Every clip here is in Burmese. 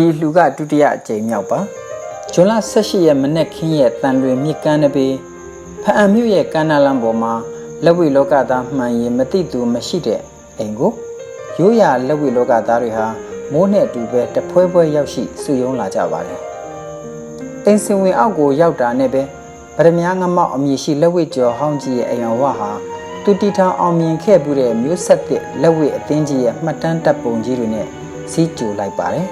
ဒီလူကဒုတိယအကြိမ်မြောက်ပါဇွန်လ18ရက်မနေ့ခင်းရဲ့တန်လွင်မြစ်ကမ်းတစ်ပေဖအံမြို့ရဲ့ကမ်းနားလမ်းပေါ်မှာလက်ဝိလောကသားမှန်ရင်မတိသူမရှိတဲ့အိမ်ကိုရိုးရာလက်ဝိလောကသားတွေဟာမိုးနဲ့အတူပဲတဖွဲဖွဲရောက်ရှိစုယုံလာကြပါတယ်အိမ်စင်ဝင်အောက်ကိုရောက်တာနဲ့ပဲဗရမ ्या ငမောက်အမည်ရှိလက်ဝိကျော်ဟောင်းကြီးရဲ့အိမ်တော်ဝဟာတူတီထောင်အောင်မြင်ခဲ့မှုတဲ့မျိုးဆက်သစ်လက်ဝိအသင်းကြီးရဲ့မှတ်တမ်းတပ်ပုံကြီးတွေနဲ့စီးကြိုလိုက်ပါတယ်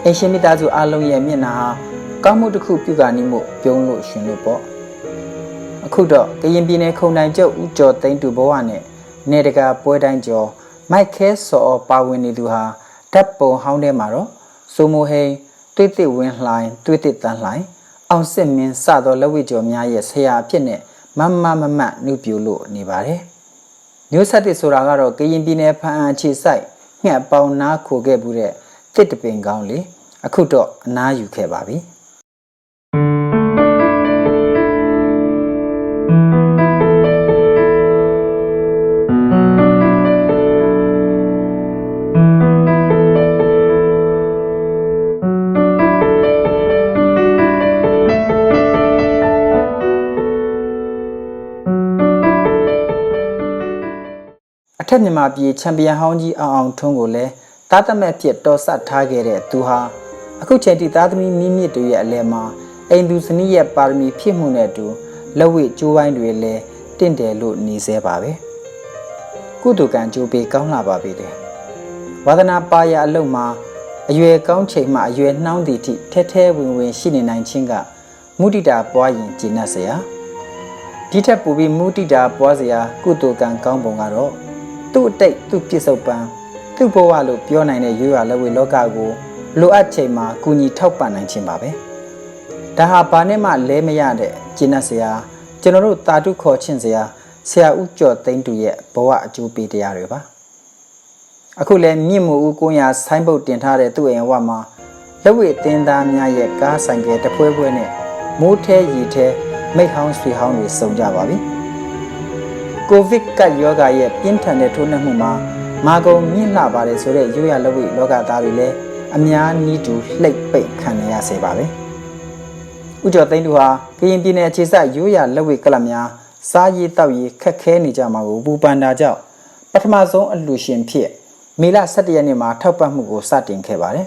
အိမ်ရှင်မိသားစုအားလုံးရဲ့မျက်နှာဟာကောင်းမှုတစ်ခုပြုကာနီးမှုပြုံးလို့ရှင်လို့ပေါ့အခုတော့ကရင်ပြည်နယ်ခုံတိုင်ကျုပ်ဦးကျော်သိန်းတူဘဝနဲ့နေတကာပွဲတိုင်းကျော်မိုက်ခဲစော်ပါဝင်နေသူဟာဓာတ်ပုံဟောင်းထဲမှာတော့စိုးမိုးဟိန်တွေးသစ်ဝင်းလှိုင်းတွေးသစ်တန်းလှိုင်းအောင်စစ်မင်းစသောလက်ဝိကျော်များရဲ့ဆရာအဖြစ်နဲ့မမနှုတ်ပြလို့နေပါတယ်မျိုးဆက်တစ်ဆိုတာကတော့ကရင်ပြည်နယ်ဖန်အံခြေဆိုင်ငှက်ပေါင်းနားခိုခဲ့မှုတဲ့တစ်တပင်ကောင်းလေအခုတော့အနားယူခဲ့ပါပြီအထက်မြန်မာပြည်ချန်ပီယံဟောင်းကြီးအောင်ထွန်းကိုလည်းသားသမက်ဖြစ်တော်ဆက်ထားခဲ့တဲ့သူဟာအခုချိန်ထိသားသမီးမြင့်မြင့်တွေရဲ့အလဲမှာအိမ်သူစနစ်ရဲ့ပါရမီဖြစ်မှုနဲ့အတူလက်ဝိကျိုးပိုင်းတွေလည်းတင့်တယ်လို့နေသေးပါပဲကုသကံကြိုးပေးကောင်းလာပါပြီတဲ့ဝါသနာပါရအလုံးမှာအရွယ်ကောင်းချိန်မှအရွယ်နှောင်းသည့်ထိထဲထဲဝင်ဝင်ရှိနေနိုင်ခြင်းကမုဒိတာပွားရင်ကျင့်납เสียဒီထက်ပိုပြီးမုဒိတာပွားเสียကုသကံကောင်းပုံကတော့သူ့အတိတ်သူ့ပြစ္ဆုတ်ပံသူ့ဘဝလို့ပြောနိုင်တဲ့ရိုးရာလက်ဝိလောကကိုလိုအပ်ချိန်မှာကူညီထောက်ပံ့နိုင်ခြင်းပါပဲဒါဟာဘာနဲ့မှလဲမရတဲ့ကျင့်납เสียကျွန်တော်တို့တာတုခေါ်ချင်းเสียဆရာဦးကျော်သိန်းတူရဲ့ဘဝအကျိုးပေးတရားတွေပါအခုလဲမြင့်မှုဦးကိုရဆိုင်းပုတ်တင်ထားတဲ့သူ့အိမ်ဝမှာလက်ဝိအသင်းသားများရဲ့ကားဆိုင်ကတပွဲပွဲနဲ့မိုးထဲရီထဲမိတ်ဟောင်းဆွေဟောင်းတွေစုံကြပါပြီကိုဗစ်ကပ်ရောဂါရဲ့ပြင်းထန်တဲ့ထိုးနှက်မှုမှာမာကုံမြင့်လှပါတယ်ဆိုတဲ့ရိုးရာလက်ဝိလောကသားတွေလည်းအများနီးတူလှိပ်ပိတ်ခံရစေပါပဲဥကျော်သိန်းသူဟာကရင်ပြည်နယ်အခြေစိုက်ရိုးရာလက်ဝိကလပ်များစားရည်တောက်ရည်ခက်ခဲနေကြမှာကိုပူပန်တာကြောင့်ပထမဆုံးအလှူရှင်ဖြစ်မေလ17ရက်နေ့မှာထောက်ပံ့မှုကိုစတင်ခဲ့ပါတယ်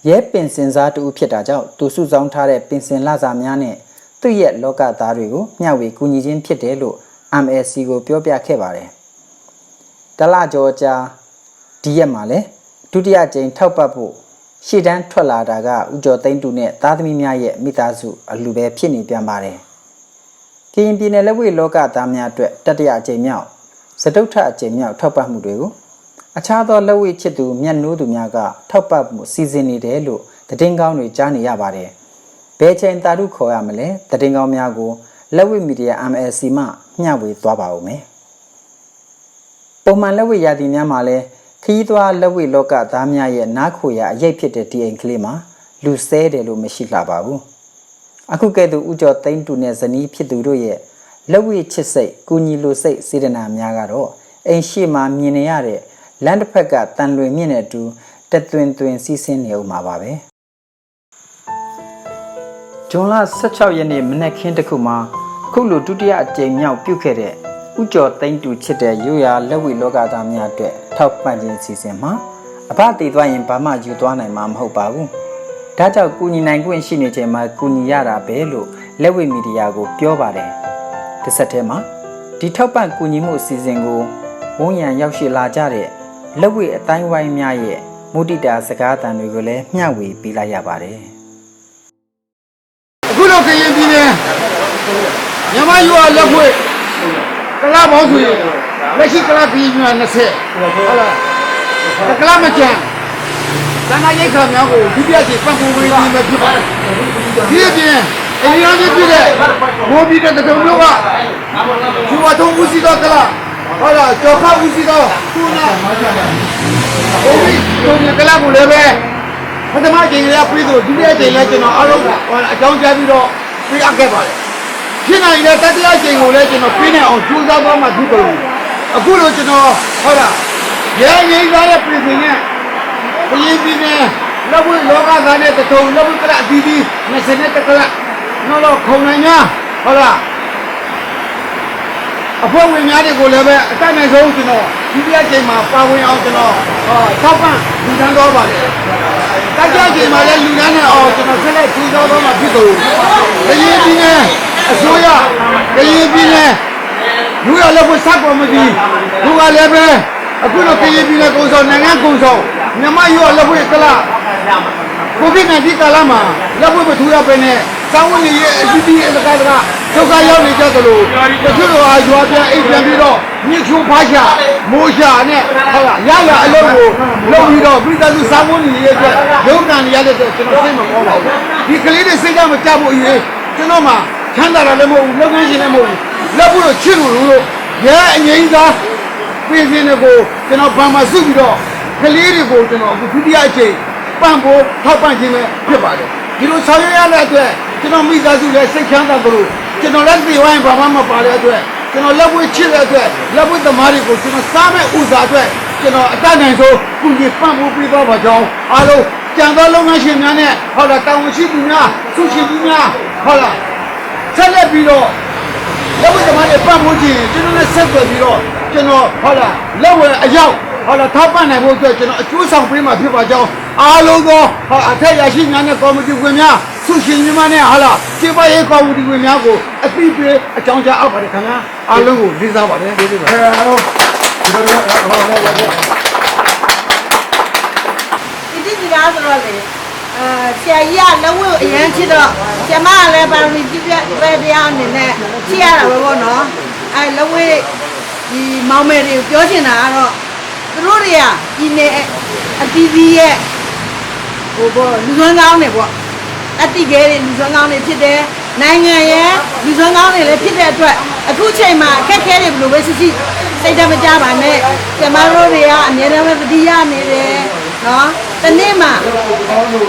ရဲပင်စင်စားတူဖြစ်တာကြောင့်သူစုဆောင်းထားတဲ့ပင်စင်လစာများနဲ့သူ့ရဲ့လောကသားတွေကိုမျှဝေကူညီခြင်းဖြစ်တယ်လို့ MLC ကိုပြောပြခဲ့ပါတယ်တလကျော်ကြာဒီရက်မှာလည်းဒုတိယကြိမ်ထောက်ပံ့ဖို့ရှေ့တန်းထွက်လာတာကဥကျော်သိန်းတူနဲ့သားသမီးများရဲ့မိသားစုအလှူပဲဖြစ်နေပြန်ပါတယ်ကရင်ပြည်နယ်လက်ဝိလောကသားများအတွက်တတိယအကြိမ်မြောက်စတုထအကြိမ်မြောက်ထောက်ပံ့မှုတွေကိုအခြားသောလက်ဝိချစ်သူမျက်နှိုးသူများကထောက်ပံ့မှုစီစဉ်နေတယ်လို့သတင်းကောင်းတွေကြားနေရပါတယ်ဘယ်ချိန်တာတုခေါ်ရမလဲသတင်းကောင်းများကိုလက်ဝိမီဒီယာ MLC မှမျှဝေသွားပါဦးမယ်ပုံမှန်လက်ဝိရာသီများမှာလည်းခရီးသွားလက်ဝိလောကသားများရဲ့နားခိုရာအရေးဖြစ်တဲ့ဒီအိမ်ကလေးမှာလူဆဲတယ်လို့မရှိလှပါဘူးအခုကဲ့သို့ဥကျော်သိန်းတူနဲ့ဇနီးဖြစ်သူတို့ရဲ့လက်ဝိချစ်စိတ်ကူညီလိုစိတ်စေတနာများကတော့အိမ်ရှိမှမြင်နေရတဲ့လမ်းတစ်ဖက်ကတန်လွင်မြင့်တဲ့အတူတသွင်သွင်စီးဆင်းနေအောင်ပါပဲဇွန်လ16ရက်နေ့မနက်ခင်းတစ်ခုမှာခုလိုဒုတိယအကြိမ်မြောက်ပြုခဲ့တဲ့ဥကျော်သိန်းတူချစ်တဲ့ရိုးရာလက်ဝိလောကသားများအတွက်ထောက်ပံ့ခြင်းစီစဉ်မှာအဘတည်သွားရင်ဘာမှယူသွားနိုင်မှာမဟုတ်ပါဘူးဒါကြောင့်ကူညီနိုင်ခွင့်ရှိနေချိန်မှာကူညီရတာပဲလို့လက်ဝိမီဒီယာကိုပြောပါတယ်တစ်ဆက်တည်းမှာဒီထောက်ပံ့ကူညီမှုအစီအစဉ်ကိုဝန်းရံရောက်ရှိလာကြတဲ့လက်ဝိအတိုင်းဝိုင်းများရဲ့မုဒိတာစကားသံတွေကိုလည်းမျှဝေပေးလိုက်ရပါတယ်အခုတော့ကရင်ပြည်နယ်မြန်မာယူအားလက်ဖွဲ့ကလာပေါင်းဆိုရင်လက်ရှိကလာပြည်မြို့20ဟုတ်လားကလာမကျန်တန်ခါရိတ်ခါများကိုဒုတိယကြိမ်ပတ်ဖို့ဝေးပြီးမှဖြစ်ပါတယ်ဒီအပြင်အိန္ဒိယပြည်ပြည်တဲ့မိုးပြည်တဲ့တုံမျိုးကဒီဝတ်ထုံးဦးစီးတော့ကလာဟုတ်လားကြောက်ခဦးစီးတော့ခုနဘိုးကြီးတို့ကလာကိုလည်းပဲပထမကြိမ်ကပြီးတော့ဒုတိယကြိမ်လည်းကျွန်တော်အားလုံးအကြောင်းကြားပြီးတော့ပြအပ်ခဲ့ပါတယ်ဖြစ်နိုင်တဲ့တတိယကြိမ်ကိုလည်းကျွန်တော်ပြနေအောင်ကြိုးစားသွားမှဒီကလို့အခုလိုကျွန်တော်ဟုတ်လားရဲငိမ့်သားတဲ့ပြည်စင်နဲ့ ဘယင်းပြည်နယ်လက်ဝဲလောကသားနဲ့တထုံလက်ဝဲကလအသီးသီး20ကလနော်တော့ခုံနိုင်များဟုတ်လားအဖွဲ့ဝင်များတွေကိုလည်းပဲအတတ်နိုင်ဆုံးကျွန်တော်ဒီပြချိန်မှာပါဝင်အောင်ကျွန်တော်ထောက်ပံ့လူတန်းတော်ပါတယ်တကြချိန်မှာလည်းလူတန်းနဲ့အောင်ကျွန်တော်ဆက်လက်ထူထောင်တော့မှာဖြစ်သူဘယင်းပြည်နယ်အစိုးရဘယင်းပြည်နယ်လူရလည်းဘယ်စကောမသိလူကလည်းပဲအခုတော့ဘယင်းပြည်နယ်ကုန်းဆောင်နိုင်ငံကုန်းဆောင်မြန်မာရောလည်းဘယ်ကလာကိုဗစ်-19 ကာလမှာလက်ဝဲမထူရပဲနဲ့စောင်းဝင်ရဲ့အကြီးကြီးအတကားဒုက္ခရောက်နေကြသလိုတချို့တော့ရွာပြန်အိမ်ပြန်ပြီးတော့မြစ်ချိုးဖားရှာမိုးရှာနဲ့ဟုတ်လားရရအလုံးကိုလုံပြီးတော့ပြည်သူစောင်းဝင်ရဲ့အတွက်ရုံးကန်ရတဲ့အတွက်ကျွန်တော်စိတ်မကောင်းပါဘူးဒီကလေးတွေစိတ်ကမကြဖို့အရေးကျွန်တော်မှချမ်းသာတာလည်းမဟုတ်ဘူးလုပ်ငန်းရှင်လည်းမဟုတ်ဘူးလက်ဖို့တော့ချစ်လို့ရဲအငိမ့်သားပြည်စင်းတွေကိုကျွန်တော်ဗန်မှာစုပြီးတော့ကလေးတွေကိုကျွန်တော်အခုဒုတိယအချိန်ပန့်ဖို့ထောက်ပံ့ခြင်းပဲဖြစ်ပါတယ်ဒီလိုဆောင်ရွက်ရတဲ့အတွက်ကျွန်တော်မိသားစုလည်းစိတ်ချမ်းသာသလိုကျွန်တော်လည်းဒီဝိုင်းဘာမှမပါတဲ့အတွက်ကျွန်တော်လက်ဝဲချစ်တဲ့အတွက်လက်ဝဲသမားတွေကိုကျွန်တော်စားမဲ့ဥစားအတွက်ကျွန်တော်အတတ်နိုင်ဆုံးကုညီပန့်ဖို့ပြီးတော့ပါကြောင်းအားလုံးကြံသောလုပ်ငန်းရှင်များနဲ့ဟုတ်လားတာဝန်ရှိသူများသူရှိသူများဟုတ်လားဆက်လက်ပြီးတော့လက်ဝဲသမားတွေပန့်ဖို့ခြင်းကျွန်တော်လည်းဆက်သွယ်ပြီးတော့ကျွန်တော်ဟုတ်လားလက်ဝဲအရောက်ဟုတ်လားထောက်ပံ့နိုင်ဖို့အတွက်ကျွန်တော်အကျိုးဆောင်ပေးမှာဖြစ်ပါကြောင်းအားလုံးသောအထက်ရရှိများနဲ့ကော်မတီဝင်များဆုရှင်များနဲ့ဟာလားစေပါရေးကော်မတီဝင်များကိုအသိပေးအကြောင်းကြားအပ်ပါတယ်ခင်ဗျာအားလုံးကိုလေးစားပါတယ်ကျေးဇူးပါအားလုံးဒီကားဆိုတော့လေဆရာကြီးကလက်ဝဲအရန်ချစ်တော့ဆရာမကလည်းပါရမီပြည့်ပြည့်တရားအနေနဲ့ချစ်ရတာပဲပေါ့နော်လက်ဝဲဒီမောင်မယ်တွေကိုပြောချင်တာကတော့သူတို့တွေကဒီနေ့အတီးကြီးရဲ့ဟိုပေါ့လူစွမ်းကောင်းနေပေါ့အတိကဲတွေလူစွမ်းကောင်းတွေဖြစ်တယ်နိုင်ငံရဲ့လူစွမ်းကောင်းတွေလည်းဖြစ်တဲ့အတွက်အခုချိန်မှာအခက်အခဲတွေဘယ်လိုပဲရှိရှိစိတ်ဓာတ်မကြပါနဲ့ကျမတို့တွေကအများနဲ့ပတိရနေတယ်နော်တနေ့မှ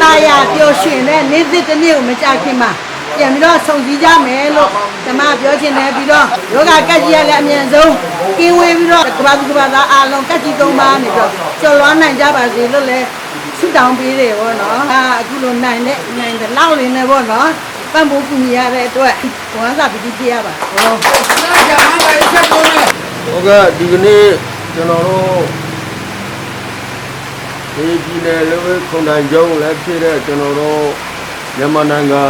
တာယာပျော်ရွှင်တဲ့နေ့တစ်နေ့ကိုမကြခင်မှာပြန်ပြီးတော့ဆုံစည်းကြမယ်လို့ကျမပြောချင်တယ်ပြီးတော့ယောဂကတ်ကြီးရလည်းအမြန်ဆုံးကင်းဝေးပြီးတော့ကဘာသူကဘာသာအားလုံးကတ်ကြီးသုံးပါနေတော့ကျော်လွှမ်းနိုင်ကြပါစေလို့လည်းဆုတောင်းပေးတယ်ပေါ့နော်အခုလိုနိုင်တဲ့လောက်လေးနဲ့ပေါ့နော်ပံ့ပိုးကူညီရတဲ့အတွက်ဝမ်းသာပီတိဖြစ်ရပါဟုတ်ကဲ့ဒီကနေ့ကျွန်တော်တို့ဒီပြည်နယ်လက်ဝဲခုံတိုင်ကျုံလည်းဖြစ်တဲ့ကျွန်တော်တို့မြန်မာနိုင်ငံ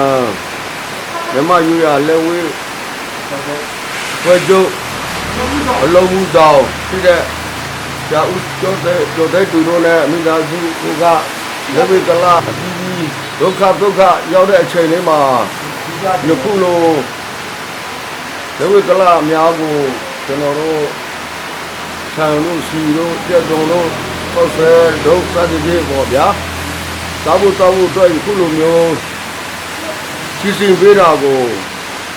မြန်မာယူရလက်ဝဲဖွဲ့ချုပ်အလုံးမှုတောင်ဖြစ်တဲ့ဇာဦးကျော်တဲ့တူတို့နဲ့မိသားစုကလက်ဝဲကလာအပြီးဒုက္ခရောက်တဲ့အချိန်လေးမှာယခုလိုလက်ဝဲကလာအများကိုကျွန်တော်တို့ဆန်လို့စီလို့တက်တုံလို့ဟုတ်ဆဲဒုက္ခတိပြေပေါ့ဗျာသာဖို့အတွက်ခုလိုမျိုးစီစဉ်ပေးတာကို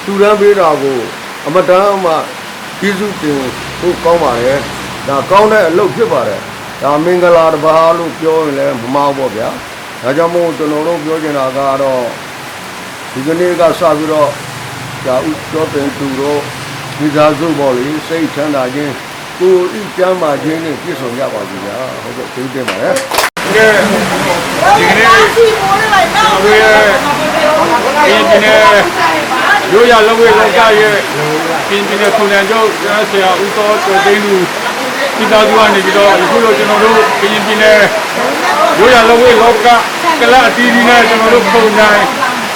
ထူထမ်းပေးတာကိုအမတန်မှကျေးဇူးတင်ဖို့ကောင်းပါတယ်ဒါကောင်းတဲ့အလုပ်ဖြစ်ပါတယ်ဒါမင်္ဂလာတစ်ပါးလို့ပြောရင်လည်းမမှားပေါ့ဗျာဒါကြောင့်မို့ကျွန်တော်တို့ပြောချင်တာကတော့ဒီကနေ့ကစပြီးတော့ဒါဥကျော်တင်သူတို့ဒီသားစုပေါ့လေစိတ်ချမ်းသာခြင်းကိုယ်ဤကျမ်းမာခြင်းနဲ့ပြည့်စုံကြပါစေဗျာဟုတ်ကဲ့ကျေးဇူးတင်ပါတယ်ကဲဒီကနေ့ရိုးရလောက်ဝဲလောက်ကရဲ့ပြင်ပြခုံတန်ကျုပ်ဆရာဦးတော်ကျော်သိန်းလူဒီသားစုကနေပြီးတော့အခုလိုကျွန်တော်တို့ပြင်ရိုးရလောက်ဝဲလောက်ကကလအတီးဒီနဲ့ကျွန်တော်တို့ပုံတိုင်း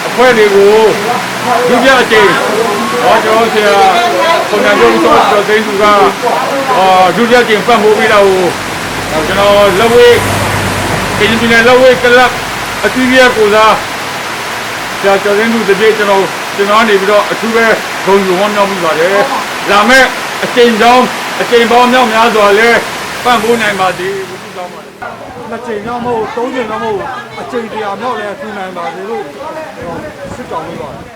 အဖွဲ့တွေကိုဒုတိယအကြိမ်ကျွန်တော်ဆရာခုံတန်ကျုပ်ဦးတော်ကျော်သိန်းလူကဒုတိယအကြိမ်ပတ်ဖို့ပြီးတော့ကျွန်တော်လောက်ဝဲပြင်ပြလောက်ဝဲကလအတီးရဲ့ကိုစားဆရာကျော်သိန်းလူတပြည့်ကျွန်တော်နေပြီးတော့အထူးပဲဂုဏ်ယူဝမ်းမြောက်မိပါတယ်လာမဲ့အချိန်ပေါင်းမြောက်များစွာလဲပံ့ပိုးနိုင်ပါသည်ဘုရားကောင်းပါတယ်နှစ်ချိန်တော့မဟုတ်သုံးချိန်တော့မဟုတ်အချိန်တရားမြောက်လဲထူနိုင်ပါစေလို့စစ်တောင်းပေးပါတယ်